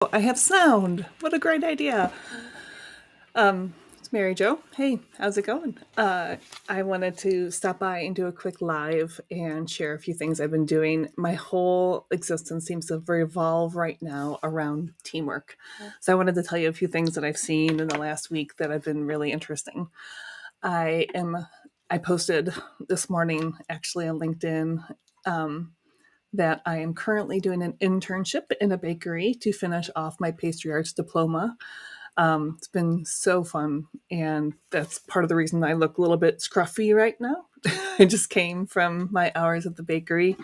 I have sound. What a great idea. It's Mary Jo. Hey, how's it going? I wanted to stop by and do a quick live and share a few things I've been doing. My whole existence seems to revolve right now around teamwork. So I wanted to tell you a few things that I've seen in the last week that have been really interesting. I am I posted this morning actually on LinkedIn that I am currently doing an internship in a bakery to finish off my pastry arts diploma. It's been so fun, and that's part of the reason I look a little bit scruffy right now. I just came from my hours at the bakery,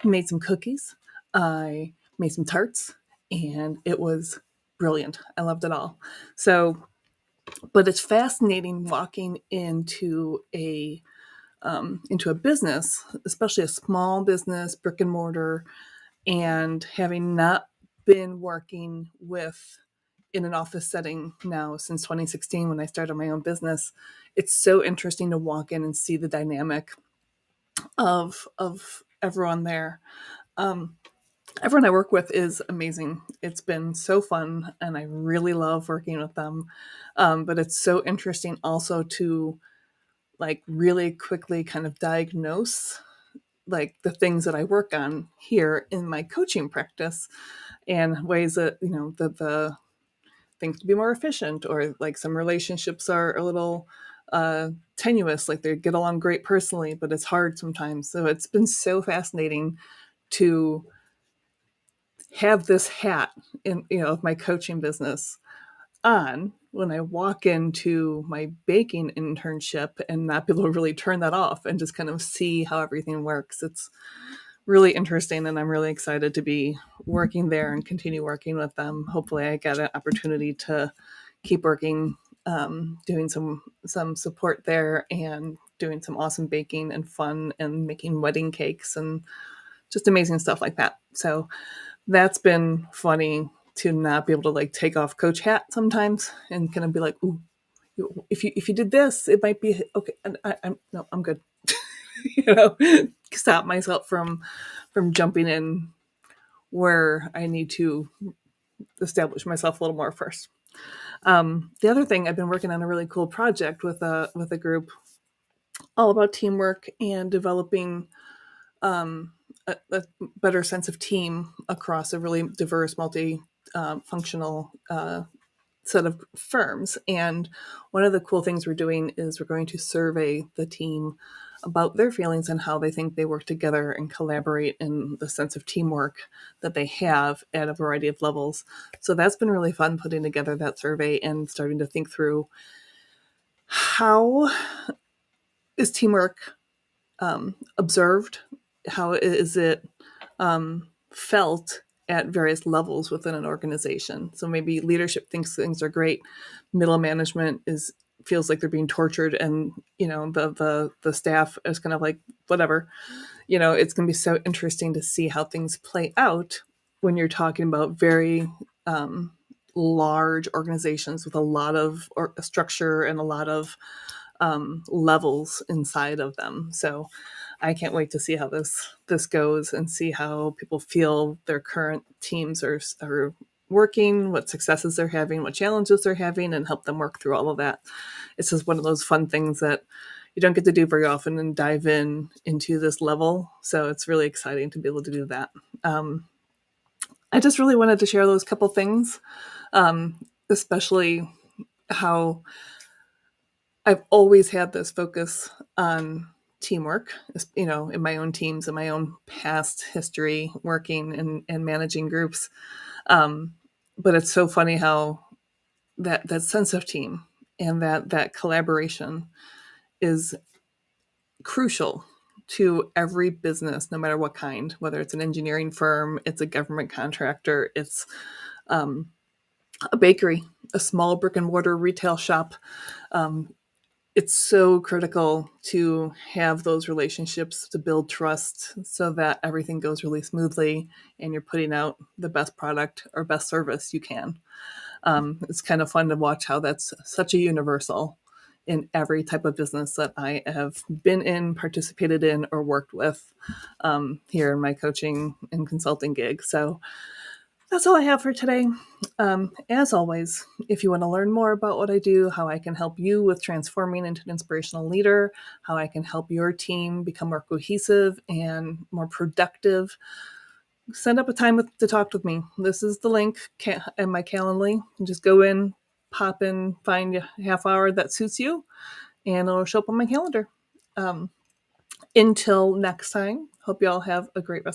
made some cookies, I made some tarts, and it was brilliant. I loved it all. So, but it's fascinating walking into a business, especially a small business, brick and mortar, and having not been working with in an office setting now since 2016 when I started my own business, it's so interesting to walk in and see the dynamic of everyone there. Um, Everyone I work with is amazing. It's been so fun, and I really love working with them. But it's so interesting also to like really quickly kind of diagnose like the things that I work on here in my coaching practice and ways that the things to be more efficient, or like some relationships are a little tenuous, like they get along great personally but it's hard sometimes. So it's been so fascinating to have this hat in of my coaching business on when I walk into my baking internship and not be able to really turn that off and just kind of see how everything works. It's really interesting, and I'm really excited to be working there and continue working with them. Hopefully I get an opportunity to keep working, doing some support there and doing some awesome baking and fun and making wedding cakes and just amazing stuff like that. So that's been funny to not be able to like take off coach hat sometimes and kind of be like, ooh, if you did this, it might be okay. And I'm no, I'm good. you know, Stop myself from jumping in where I need to establish myself a little more first. The other thing, I've been working on a really cool project with a group all about teamwork and developing a better sense of team across a really diverse, multi functional set of firms. And one of the cool things we're doing is we're going to survey the team about their feelings and how they think they work together and collaborate in the sense of teamwork that they have at a variety of levels. So that's been really fun putting together that survey and starting to think through how is teamwork observed? How is it felt at various levels within an organization? So maybe leadership thinks things are great, middle management is feels like they're being tortured, and the staff is kind of like whatever. It's going to be so interesting to see how things play out when you're talking about very large organizations with a lot of structure and a lot of levels inside of them. So I can't wait to see how this goes and see how people feel their current teams are working, what successes they're having, what challenges they're having, and help them work through all of that. It's just one of those fun things that you don't get to do very often and dive into this level. So it's really exciting to be able to do that. Um, I just really wanted to share those couple things, especially how I've always had this focus on teamwork, in my own teams and my own past history working and managing groups. Um, but it's so funny how that sense of team and that collaboration is crucial to every business, no matter what kind, whether it's an engineering firm, it's a government contractor, it's a bakery, a small brick and mortar retail shop. It's so critical to have those relationships to build trust so that everything goes really smoothly and you're putting out the best product or best service you can. It's kind of fun to watch how that's such a universal in every type of business that I have been in, participated in, or worked with here in my coaching and consulting gig. So That's all I have for today. As always, if you want to learn more about what I do, how I can help you with transforming into an inspirational leader, how I can help your team become more cohesive and more productive, send up a time to talk with me. This is the link in my Calendly. Just go in, pop in, find a half hour that suits you, and it'll show up on my calendar. Until next time, hope you all have a great rest